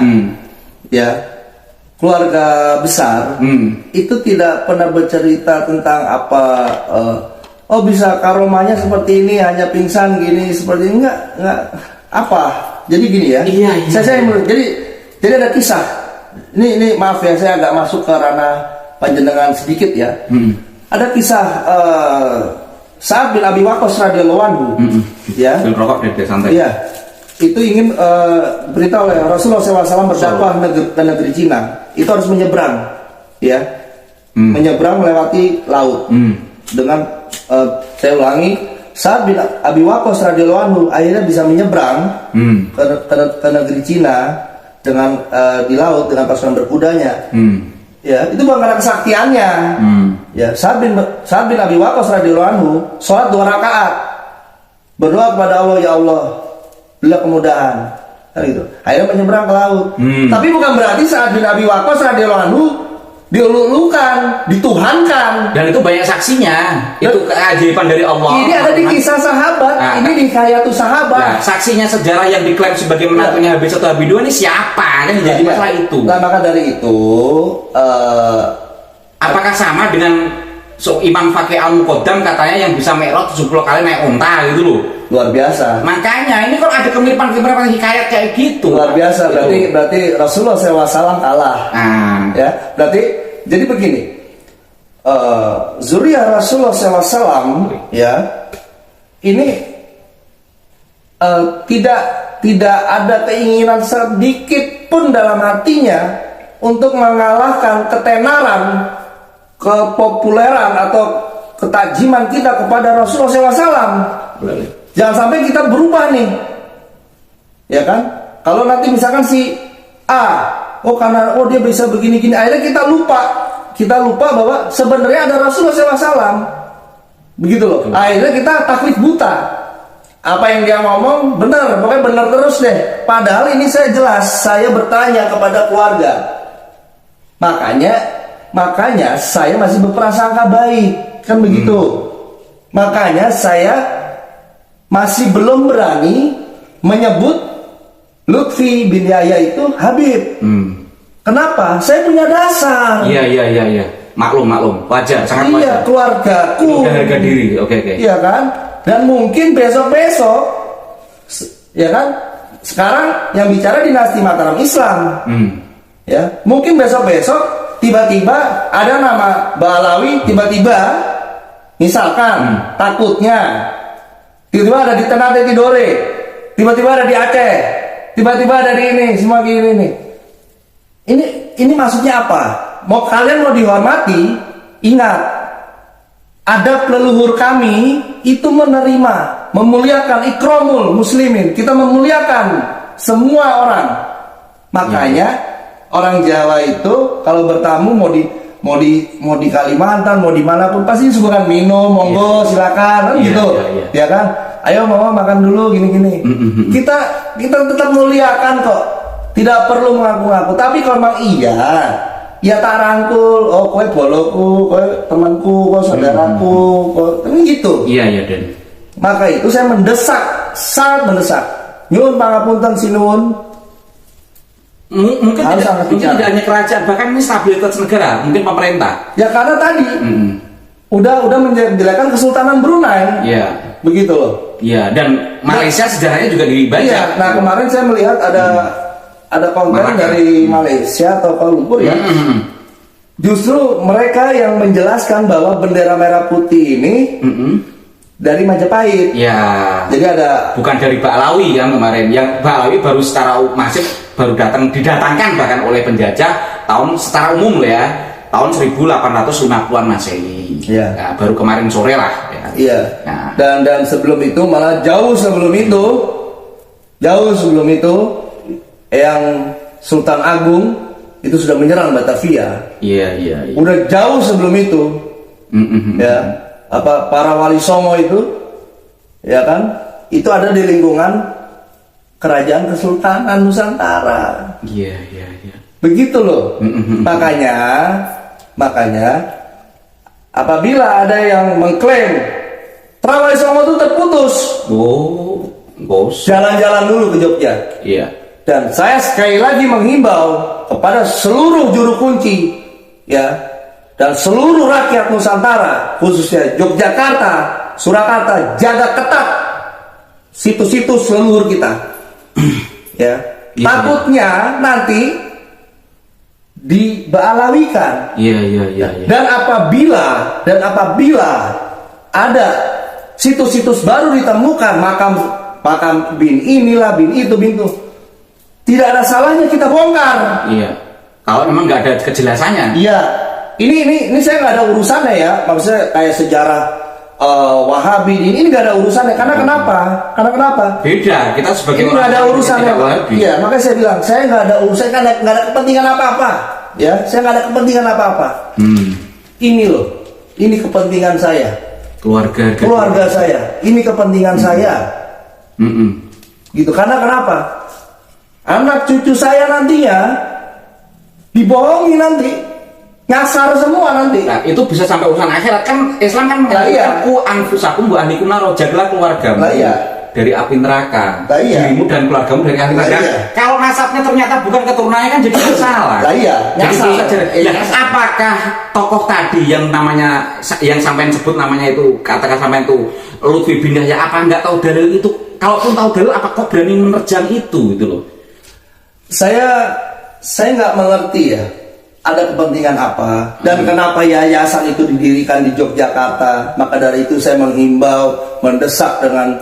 ya keluarga besar itu tidak pernah bercerita tentang apa. Oh bisa karomanya seperti ini, hanya pingsan gini seperti ini, enggak apa? Jadi gini ya. Iya, iya. Saya jadi ada kisah. Ini maaf ya, saya agak masuk ke ranah panjenengan sedikit ya. Ada kisah Sa'ad bin Abi Waqqas radhiyallahu anhu. Ya. Film rokok dari santai. Iya. Itu ingin berita oleh Rasulullah SAW berdakwah ke negeri Cina. Itu harus menyeberang, ya. Menyeberang melewati laut. Dengan saya ulangi, Sa'ad bin Abi Waqqas radhiyallahu anhu akhirnya bisa menyeberang ke negeri Cina dengan di laut dengan pasukan berkudanya. Ya, itu bukan karena kesaktiannya. Ya, Sa'ad bin Abi Waqqas radhiyallahu anhu sholat 2 rakaat. Berdoa kepada Allah, ya Allah, berilah kemudahan. Kan gitu. Akhirnya menyeberang ke laut. Tapi bukan berarti Sa'ad bin Abi Waqqas radhiyallahu anhu dielulukan, dituhankan. Dan itu banyak saksinya. Itu keajaiban dari Allah. Ini ada di kisah sahabat, ini di Hayatus Sahabat. Nah, saksinya sejarah yang diklaim sebagai menantunya Habib 1 Habib 2 ini siapa? Kan jadi masalah itu. Nah, maka dari itu apakah sama dengan Imam Fakih Al-Muqaddam katanya yang bisa mi'raj 70 kali naik unta gitu loh. luar biasa. Makanya ini kalau ada kemiripan-kemiripan hikayat kayak gitu. Luar biasa. Berarti Rasulullah SAW kalah. Ya, berarti jadi begini. Zuriyah Rasulullah SAW ya ini tidak ada keinginan sedikit pun dalam hatinya untuk mengalahkan ketenaran, kepopuleran atau ketajiman kita kepada Rasulullah SAW. Jangan sampai kita berubah nih, ya kan? Kalau nanti misalkan si A, karena dia bisa begini-gini, akhirnya kita lupa bahwa sebenarnya ada Rasulullah SAW. Begitu loh. Akhirnya kita taklid buta. Apa yang dia ngomong benar, pokoknya benar terus deh. Padahal ini saya jelas, saya bertanya kepada keluarga. Makanya saya masih berprasangka baik, kan begitu. Makanya saya masih belum berani menyebut Lutfi bin Yahya itu Habib. Kenapa? Saya punya dasar. Iya. Maklum. Wajar, sangat wajar. Iya, keluargaku. Udah harga diri. Oke. Iya kan? Dan mungkin besok-besok, ya kan? Sekarang yang bicara dinasti Mataram Islam. Ya, mungkin besok-besok tiba-tiba ada nama Ba'alawi, tiba-tiba misalkan takutnya tiba-tiba ada di Ternate Tidore, tiba-tiba ada di Aceh, tiba-tiba ada di ini, semua gini nih. Ini maksudnya apa? Kalian mau dihormati, ingat adab leluhur kami itu menerima, memuliakan ikramul muslimin. Kita memuliakan semua orang. Makanya orang Jawa itu kalau bertamu mau di Kalimantan, mau dimanapun pasti suka minum, monggo silakan, kan gitu, ya kan? Ayo mama makan dulu gini-gini. Kita tetap muliakan kok, tidak perlu mengaku-ngaku. Tapi kalau memang ya tak rangkul, kowe boloku, kowe temanku, kowe saudaraku, kan gitu. Iya Den. Maka itu saya sangat mendesak. Nyuwun pangapunten sinuwun. Mungkin tidak hanya kerajaan, bahkan ini stabilitas negara, mungkin pemerintah. Ya karena tadi udah menjelekkan Kesultanan Brunei. Iya. Begitu loh. Iya, dan Malaysia sejarahnya juga dibaca. Iya. Nah, kemarin saya melihat ada konten dari Malaysia atau Kuala Lumpur ya. Justru mereka yang menjelaskan bahwa bendera merah putih ini dari Majapahit. Ya. Jadi ada bukan dari Ba'alawi kan kemarin. Yang Ba'alawi baru secara masif didatangkan bahkan oleh penjajah secara umum loh ya, tahun 1850-an Masehi. Iya. Nah, baru kemarin sore lah ya. Iya. Nah. Dan sebelum itu malah jauh sebelum itu yang Sultan Agung itu sudah menyerang Batavia. Iya. Udah jauh sebelum itu. Ya. Para wali songo itu, ya kan? Itu ada di lingkungan Kerajaan Kesultanan Nusantara. Iya. Begitu loh. Makanya apabila ada yang mengklaim Wali Songo itu terputus, jalan-jalan dulu ke Jogja. Iya. Dan saya sekali lagi menghimbau kepada seluruh juru kunci, ya, dan seluruh rakyat Nusantara, khususnya Yogyakarta, Surakarta, jaga ketat situs-situs leluhur kita. Ya. Iya, Takutnya nanti dibaalawikan. Iya. Dan apabila ada situs-situs baru ditemukan, makam bin inilah, bin itu, tidak ada salahnya kita bongkar. Iya. Kalau memang nggak ada kejelasannya. Iya. Ini saya nggak ada urusannya ya. Maksudnya kayak sejarah Wahabi ini nggak ada urusannya. Karena kenapa? Beda. Kita sebagai Ini nggak ada yang urusannya. tidak Wahabi. Iya, makanya saya bilang saya nggak ada urusan, nggak ada kepentingan apa-apa. Ya, saya nggak ada kepentingan apa-apa. Ini loh, ini kepentingan saya. Keluarga saya. Ini kepentingan saya. Gitu. Karena kenapa? Anak cucu saya nantinya dibohongi nanti. Nyasar semua nanti. Nah, itu bisa sampai urusan akhirat kan. Islam kan mengatakan ku anfusakum wa ahlikum naro, jagalah keluargamu dari api neraka, dirimu dan keluargamu dari api neraka. Kalau nasabnya ternyata bukan keturunannya kan jadi masalah. Jadi apakah tokoh tadi yang namanya yang sampean sebut namanya itu, katakan sampean itu Lutfi bin Yahya, apa nggak tahu dalil itu? Kalaupun tahu dalil, apa kok berani menerjang itu gitu loh? Saya nggak mengerti ya. Ada kepentingan apa dan kenapa yayasan itu didirikan di Yogyakarta. Maka dari itu saya menghimbau, mendesak dengan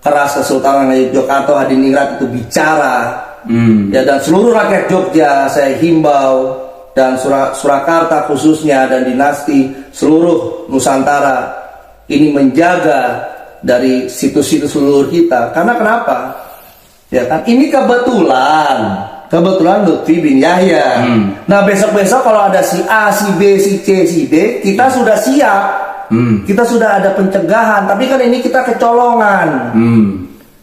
keras Kesultanan Yogyakarta Hadiningrat itu bicara. Ya, dan seluruh rakyat Jogja saya himbau, dan Surakarta khususnya, dan dinasti seluruh Nusantara ini menjaga dari situs-situs leluhur kita. Karena kenapa? Ya kan, ini kebetulan Lutfi bin Yahya. Nah, besok-besok kalau ada si A, si B, si C, si D, kita sudah siap. Kita sudah ada pencegahan. Tapi kan ini kita kecolongan.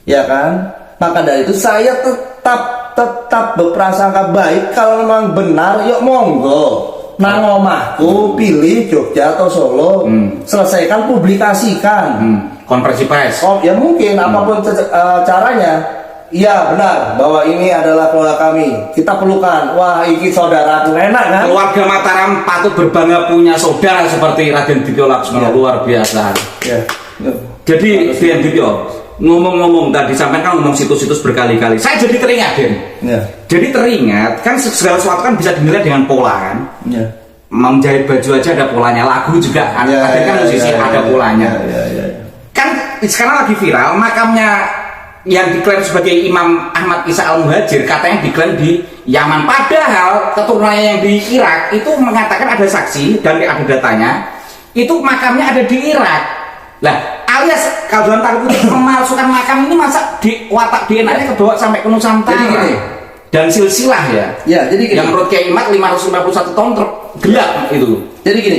Ya kan? Maka dari itu saya tetap berprasangka baik. Kalau memang benar, yuk monggo. Nang omahku pilih Jogja atau Solo. Selesaikan, publikasikan. Konversi pers. Oh, ya mungkin apapun caranya. Iya benar bahwa ini adalah keluarga kami. Kita pelukan. Wah, ini saudaraku, enak kan? Keluarga Mataram patut berbangga punya saudara seperti Raden Dityo Laksmana. Luar biasa. Ya. Jadi Den Dityo, ngomong-ngomong tadi sampai kan ngomong situs-situs berkali-kali. Saya jadi teringat Den. Ya. Jadi teringat kan segala sesuatu kan bisa dinilai dengan pola kan. Ya. Menjahit baju aja ada polanya, lagu juga kan musisi ada polanya. Kan sekarang lagi viral makamnya yang diklaim sebagai Imam Ahmad Isa Al-Muhajir, katanya diklaim di Yaman, padahal keturunannya yang di Irak itu mengatakan ada saksi dan ada datanya itu makamnya ada di Irak. Lah, alias kalau dalam tanda kutip memalsukan makam ini masa di watak DNA-nya kebawa sampai ke Nusantara. Jadi gini, dan silsilah ya. Ya, jadi gini. Yang menurut Kiai Mat 551 tahun gelap itu. Jadi gini,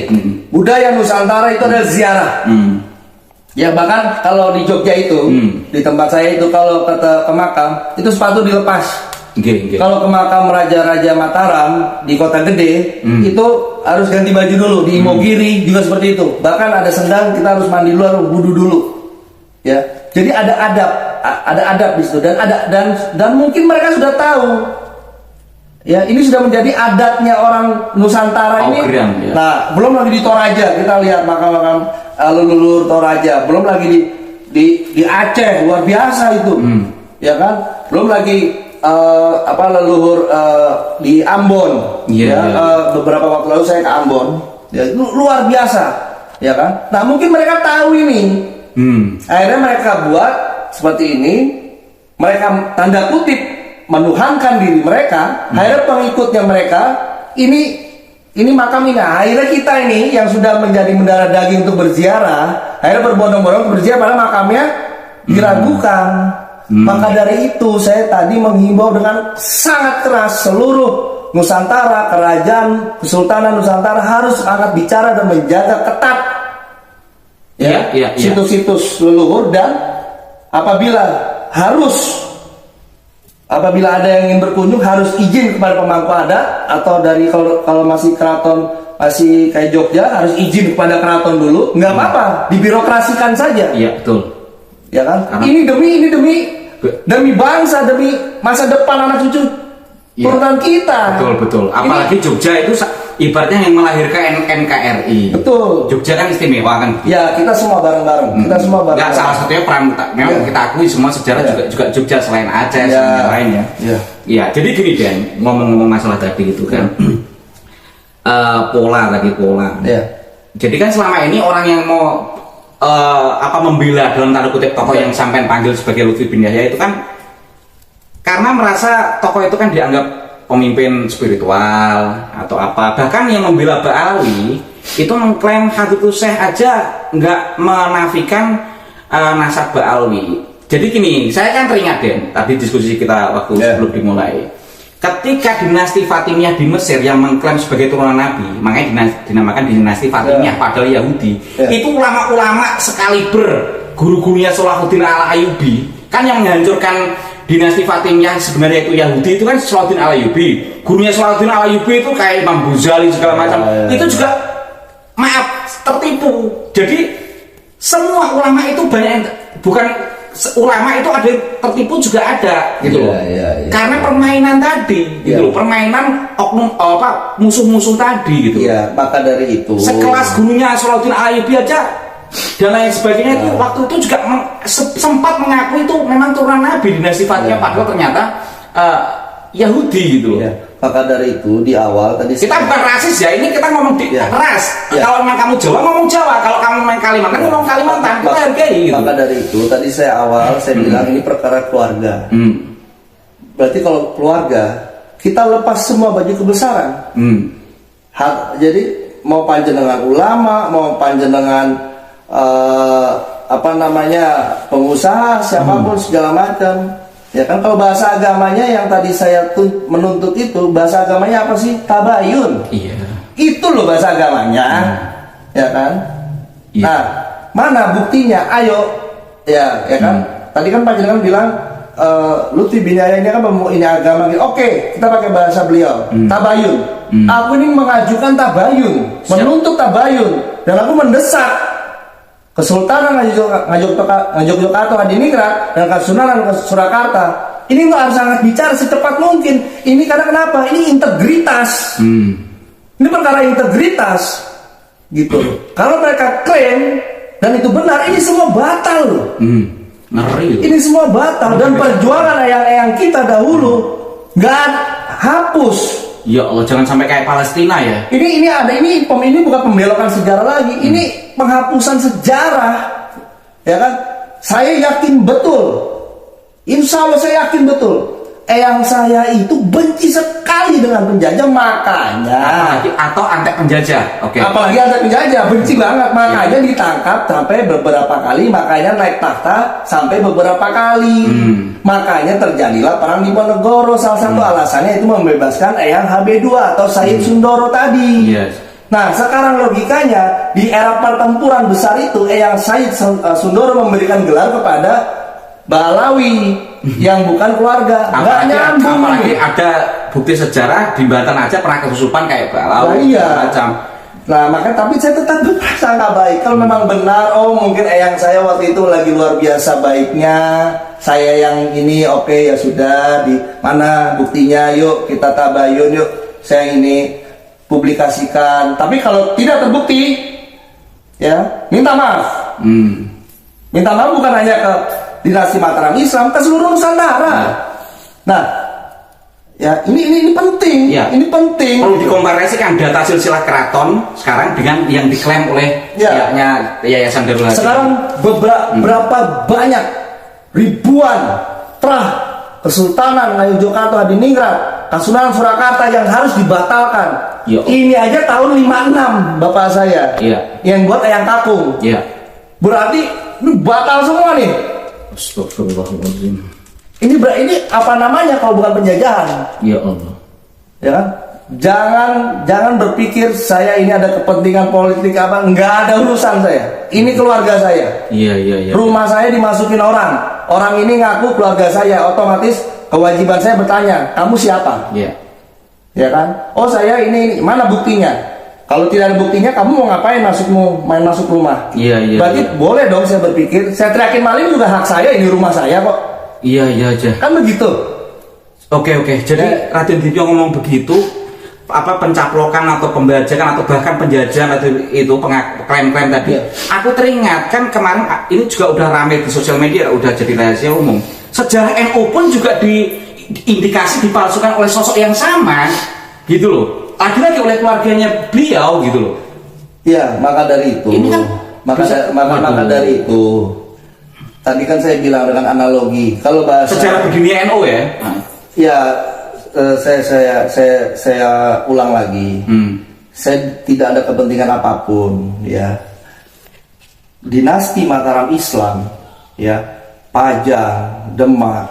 budaya Nusantara itu adalah ziarah. Ya, bahkan kalau di Jogja itu, di tempat saya itu kalau ke makam itu sepatu dilepas. Kalau ke makam Raja-Raja Mataram di Kota Gede itu harus ganti baju dulu. Di Imogiri juga seperti itu. Bahkan ada sendang, kita harus mandi dulu, harus wudu dulu. Ya, jadi ada adab di situ, dan mungkin mereka sudah tahu. Ya, ini sudah menjadi adatnya orang Nusantara ini. Ya. Nah, belum lagi di Toraja, kita lihat makam-makam leluhur Toraja. Belum lagi di Aceh, luar biasa itu. Ya kan? Belum lagi leluhur di Ambon. Beberapa waktu lalu saya ke Ambon. Ya, itu luar biasa. Ya kan? Nah, mungkin mereka tahu ini. Akhirnya mereka buat seperti ini. Mereka tanda kutip menuhankan diri mereka. Akhirnya pengikutnya mereka ini makam ini. Akhirnya kita ini yang sudah menjadi mendarah daging untuk berziarah, akhirnya berbondong-bondong untuk berziarah, padahal makamnya diragukan. Maka dari itu saya tadi menghimbau dengan sangat keras seluruh Nusantara, kerajaan Kesultanan Nusantara harus sangat bicara dan menjaga ketat situs-situs leluhur, dan apabila ada yang ingin berkunjung harus izin kepada pemangku adat, atau dari kalau masih keraton, masih kayak Jogja harus izin kepada keraton dulu. Nggak apa-apa, dibirokrasikan saja. Iya, betul. Ya kan? Ini demi bangsa, demi masa depan anak cucu turunan kita. Betul. Apalagi Jogja itu ibaratnya yang melahirkan NKRI. Betul. Jogja kan istimewa kan. Ya, kita semua bareng-bareng. Kita semua bareng. Nggak, salah satunya peran memang kita akui semua sejarah juga Jogja selain Aceh dan yang lain ya. Iya, jadi gini Den, ngomong-ngomong masalah tadi itu kan. Pola. Ya. Jadi kan selama ini orang yang mau membela dalam tanda kutip tokoh yang sampai panggil sebagai Lutfi bin Yahya itu kan karena merasa tokoh itu kan dianggap pemimpin spiritual atau apa. Bahkan yang membela Ba'alawi itu mengklaim Hadithus Syekh aja nggak menafikan nasab Ba'alawi. Jadi gini, saya kan teringat Den, tadi diskusi kita waktu sebelum dimulai. Ketika dinasti Fatimiyah di Mesir yang mengklaim sebagai turunan Nabi, makanya dinamakan dinasti Fatimiyah padahal Yahudi. Itu ulama-ulama sekaliber guru-gurunya Salahuddin Al-Ayyubi kan yang menghancurkan dinasti Fatimiyah sebenarnya itu Yahudi itu kan Salahuddin Al-Ayyubi. Gurunya Salahuddin Al-Ayyubi itu kayak Imam Ghazali segala macam. Itu juga maaf tertipu. Jadi semua ulama itu banyak bukan ulama itu ada tertipu juga ada gitu loh. Karena permainan tadi gitu loh, permainan oknum musuh-musuh tadi gitu. Iya, maka dari itu sekelas gurunya Salahuddin Al-Ayyubi aja dan lain sebagainya itu waktu itu juga sempat mengaku itu memang turunan Nabi dinasti Fatimiyah padahal ternyata Yahudi gitu loh. Maka dari itu di awal tadi kita bukan rasis ya, ini kita ngomong di ras. Kalau memang kamu Jawa ngomong Jawa, kalau kamu main Kalimantan ngomong Kalimantan, kita hargai gitu. Maka dari itu tadi saya bilang ini perkara keluarga. Berarti kalau keluarga kita lepas semua baju kebesaran. Jadi mau panjenengan ulama, mau panjenengan pengusaha siapapun segala macam ya kan. Kalau bahasa agamanya yang tadi saya menuntut itu bahasa agamanya apa sih? Tabayun. Itu loh bahasa agamanya. Ya kan. Nah, mana buktinya? Ayo ya kan. Tadi kan panjenengan bilang Lutfi bin Yahya ini kan ini agama gitu. Oke, kita pakai bahasa beliau. Tabayun. Aku ini mengajukan tabayun, menuntut tabayun, dan aku mendesak Kesultanan Ngayogyakarta Hadiningrat dan Kasunanan Surakarta ini harus sangat bicara secepat mungkin. Ini karena kenapa? Ini integritas. Ini perkara integritas gitu. Kalau mereka klaim dan itu benar, ini semua batal. Ngeri. Ini semua batal dan perjuangan yang kita dahulu nggak hapus. Ya Allah, jangan sampai kayak Palestina ya. Ini bukan pembelokan sejarah lagi. Ini penghapusan sejarah. Ya kan? Saya yakin betul. Insya Allah saya yakin betul. Eyang saya itu benci sekali dengan penjajah, makanya atau antek penjajah. Apalagi antek penjajah, benci banget, makanya ditangkap sampai beberapa kali, makanya naik tahta sampai beberapa kali. Makanya terjadilah perang Diponegoro. Salah satu alasannya itu membebaskan Eyang HB2 atau Said Sundoro tadi. Nah, sekarang logikanya di era pertempuran besar itu Eyang Said Sundoro memberikan gelar kepada Ba'alawi yang bukan keluarga. Apalagi ada bukti sejarah di Banten aja pernah kesusupan kayak Ba'alawi macam. Nah, tapi saya tetap berprasangka baik. Kalau memang benar, mungkin eyang saya waktu itu lagi luar biasa baiknya. Saya yang ini ya sudah, di mana buktinya? Yuk kita tabayun, yuk saya ini publikasikan. Tapi kalau tidak terbukti, ya minta maaf. Minta maaf bukan hanya ke dinasti Mataram Islam, ke seluruh Nusantara. Nah, ya ini penting. Ini penting. Perlu dikomparasikan data silsilah keraton sekarang dengan yang diklaim oleh pihaknya Yayasan Darul Hadith. Sekarang berapa banyak ribuan Kesultanan Ngayogyakarta Hadiningrat, Kasunanan Surakarta yang harus dibatalkan. Ini aja tahun 56 bapak saya. Yang buat eyang kakung. Berarti ini batal semua nih. Astagfirullahaladzim. Ini apa namanya kalau bukan penjajahan? Ya Allah. Ya kan? Jangan berpikir saya ini ada kepentingan politik apa, nggak ada urusan saya. Ini keluarga saya. Iya. Rumah saya dimasukin orang. Orang ini ngaku keluarga saya, otomatis kewajiban saya bertanya, kamu siapa? Ya kan? Oh saya ini, mana buktinya? Kalau tidak ada buktinya, kamu mau ngapain main masuk rumah? Berarti boleh dong saya berpikir. Saya teriakin maling juga hak saya, ini rumah saya kok. Iya aja. Kan begitu. Oke. Jadi Raden Dipyo ngomong begitu. pencaplokan atau pembajakan atau bahkan penjajahan atau itu klaim-klaim tadi, aku teringat kan kemarin ini juga udah rame di sosial media, udah jadi rahasia umum. Sejarah NU pun juga diindikasi dipalsukan oleh sosok yang sama, gitu loh. Lagi-lagi oleh keluarganya beliau, gitu loh. Iya, maka dari itu. Ini kan maka dari itu. Tadi kan saya bilang dengan analogi. Kalau bahasa sejarah berdirinya NU ya. Ya, saya ulang lagi. Saya tidak ada kepentingan apapun, ya. Dinasti Mataram Islam, ya, Pajang, Demak,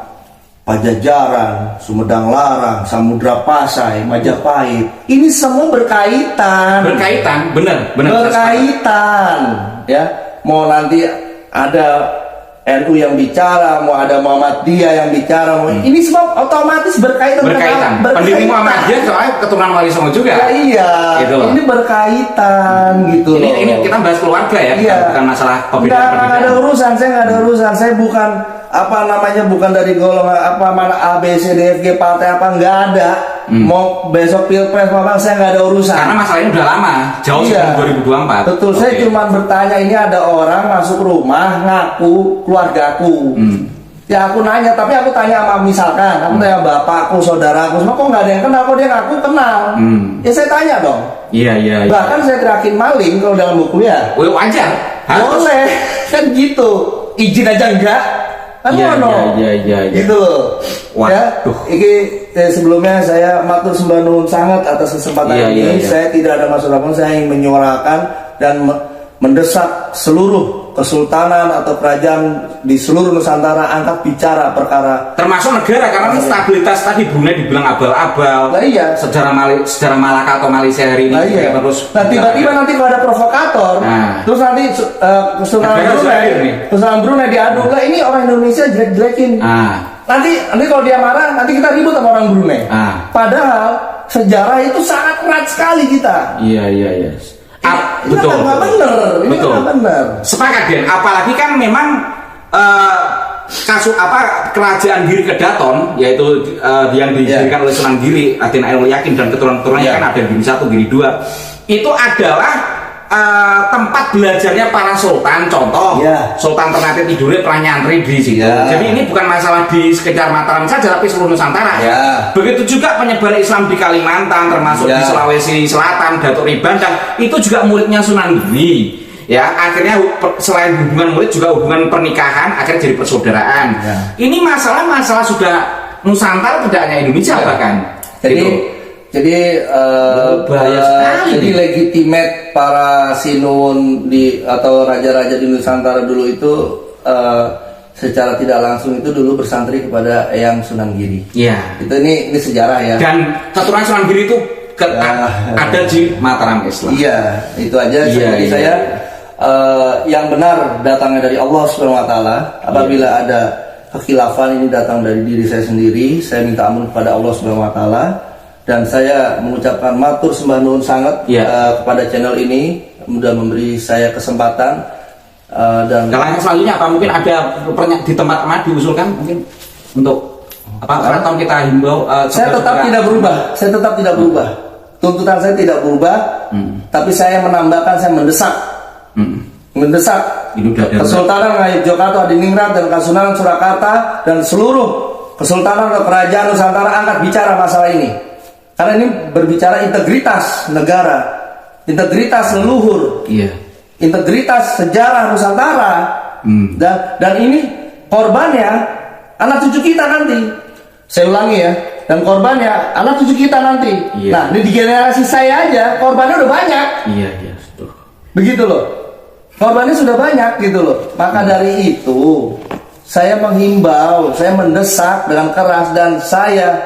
Pajajaran, Sumedang Larang, Samudra Pasai, Majapahit, ini semua berkaitan. Benar. Berkaitan, ya. Mau nanti ada NU yang bicara, mau ada Muhammadiyah yang bicara, ini semua otomatis berkaitan. Pendiri Muhammadiyah soalnya keturunan Wali Songo juga. Ya, iya. Gitu. Ini berkaitan gitu. Ini kita bahas keluarga ya, iya. bukan masalah perbedaan. Nggak ada urusan, saya nggak ada urusan. Saya bukan bukan dari golongan mana A B C D F G partai apa, nggak ada. Mau besok pilpres apa, saya nggak ada urusan. Karena masalah ini udah lama, jauh sebelum 2024. Betul, saya cuma bertanya, ini ada orang masuk rumah ngaku keluargaku. Ya aku nanya, tapi aku tanya sama misalkan, aku tanya bapakku, saudaraku, semua kok nggak ada yang kenal, kok dia ngaku kenal. Ya saya tanya dong. Iya. Bahkan saya teriakin maling kalau dalam buku ya. Wajar. Boleh, kan gitu. Izin aja enggak? Iya. Gitu loh. Ya, ini sebelumnya saya matur sembah nuwun sangat atas kesempatan ini. Saya tidak ada maksud apapun, saya ingin menyuarakan dan mendesak seluruh kesultanan atau kerajaan di seluruh Nusantara angkat bicara perkara termasuk negara, karena stabilitas tadi Brunei dibilang abal-abal. Nah, iya. Sejarah Malaka atau Malaysia hari ini terus. Nah, tiba-tiba nanti kalau ada provokator, terus nanti Kesultanan Brunei diadu lah, ini orang Indonesia jelek-jelekin. Nanti kalau dia marah, nanti kita ribut sama orang Brunei. Padahal sejarah itu sangat erat sekali kita. Iya. Betul. Sepakat Den. Apalagi kan memang kerajaan Giri Kedaton, yaitu yang didirikan oleh Sunan Giri, Aden Ainul Yakin dan keturunan-keturunannya kan ada Giri 1, Giri 2. Itu adalah tempat belajarnya para sultan. Contoh, Sultan Ternate Tidore pernah nyantri di situ. Jadi ini bukan masalah di sekedar Mataram saja, tapi seluruh Nusantara. Begitu juga penyebar Islam di Kalimantan, termasuk di Sulawesi Selatan, Datuk Ribandang, itu juga muridnya Sunan Giri. Ya, akhirnya selain hubungan murid juga hubungan pernikahan, akhirnya jadi persaudaraan. Ini masalah sudah Nusantara, tidak hanya Indonesia bahkan. Jadi bahaya sekali. Jadi legitimate para sinun atau raja-raja di Nusantara dulu itu secara tidak langsung itu dulu bersantri kepada Eyang Sunan Giri. Iya. Ini sejarah ya. Dan keturunan Sunan Giri itu ada di Mataram Islam. Iya, itu aja. Jadi saya yang benar datangnya dari Allah Subhanahu Wa Taala. Apabila ada kekhilafan ini datang dari diri saya sendiri, saya minta ampun kepada Allah Subhanahu Wa Taala. Dan saya mengucapkan matur sembah nuwun sangat kepada channel ini, sudah memberi saya kesempatan. Dan kalau yang selanjutnya apa, mungkin ada di tempat-tempat diusulkan mungkin untuk atau kita himbau. Saya tetap tidak berubah. Tuntutan saya tidak berubah, tapi saya menambahkan, saya mendesak Kesultanan Ngayogyakarta, Adiningrat, dan Kasunanan Surakarta dan seluruh kesultanan atau kerajaan Nusantara angkat bicara masalah ini. Karena ini berbicara integritas negara, integritas leluhur, integritas sejarah Nusantara, dan ini korbannya anak cucu kita nanti. Saya ulangi ya, dan korbannya anak cucu kita nanti. Nah, ini di generasi saya aja korbannya udah banyak. Begitu loh, korbannya sudah banyak gitu loh. Maka dari itu saya menghimbau, saya mendesak dengan keras, dan saya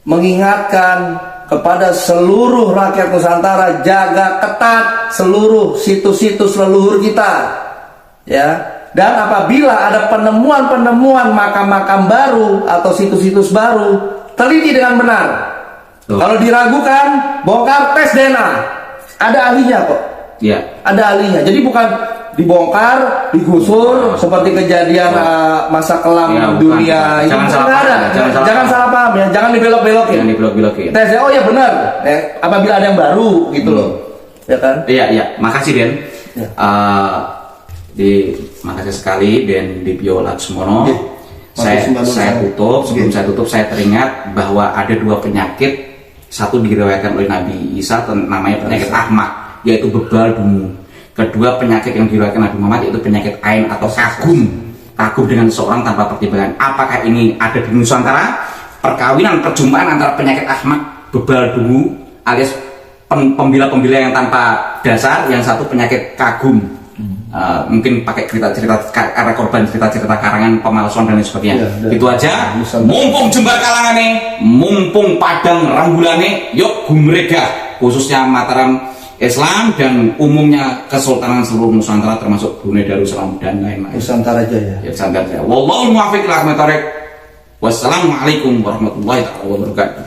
mengingatkan kepada seluruh rakyat Nusantara, jaga ketat seluruh situs-situs leluhur kita, ya. Dan apabila ada penemuan-penemuan makam-makam baru atau situs-situs baru, teliti dengan benar. Kalau diragukan, bongkar, tes DNA. Ada ahlinya kok. Ada ahlinya. Jadi bukan dibongkar, digusur seperti kejadian masa kelam Ya, bukan. dunia itu. Jangan salah Nggak ada. paham, Jangan salah paham ya, jangan dibelok-belokin. Yang diblok-blokin. Tesnya oh ya benar. Apabila ada yang baru gitu loh. Ya kan? Iya, makasih Den. Ya. Makasih sekali Den Dibyo Laksmono. Oke. Saya tutup. Sebelum Oke. saya tutup, saya teringat bahwa ada 2 penyakit. Satu diriwayatkan oleh Nabi Isa, namanya penyakit ahmak, yaitu bebal dungu. Kedua penyakit yang diriwayatkan Nabi Muhammad yaitu penyakit ain atau kagum. Kagum dengan seseorang tanpa pertimbangan. Apakah ini ada di Nusantara? Perkawinan, perjumpaan antara penyakit ahmak, bebal dungu alias pembila-pembila yang tanpa dasar, yang satu penyakit kagum. Mungkin pakai cerita-cerita karena korban cerita-cerita karangan pemalsuan dan lain sebagainya. Ya, itu aja. Mumpung jembar kalangane, mumpung padang rambulannya, yuk gumrega, khususnya Mataram Islam dan umumnya Kesultanan seluruh Nusantara termasuk Brunei Darussalam dan lain-lain. Nusantara Jaya. Ya, Nusantara Jaya. Wallahul muwaffiq ila aqwamit thoriq. Wassalamualaikum warahmatullahi wabarakatuh.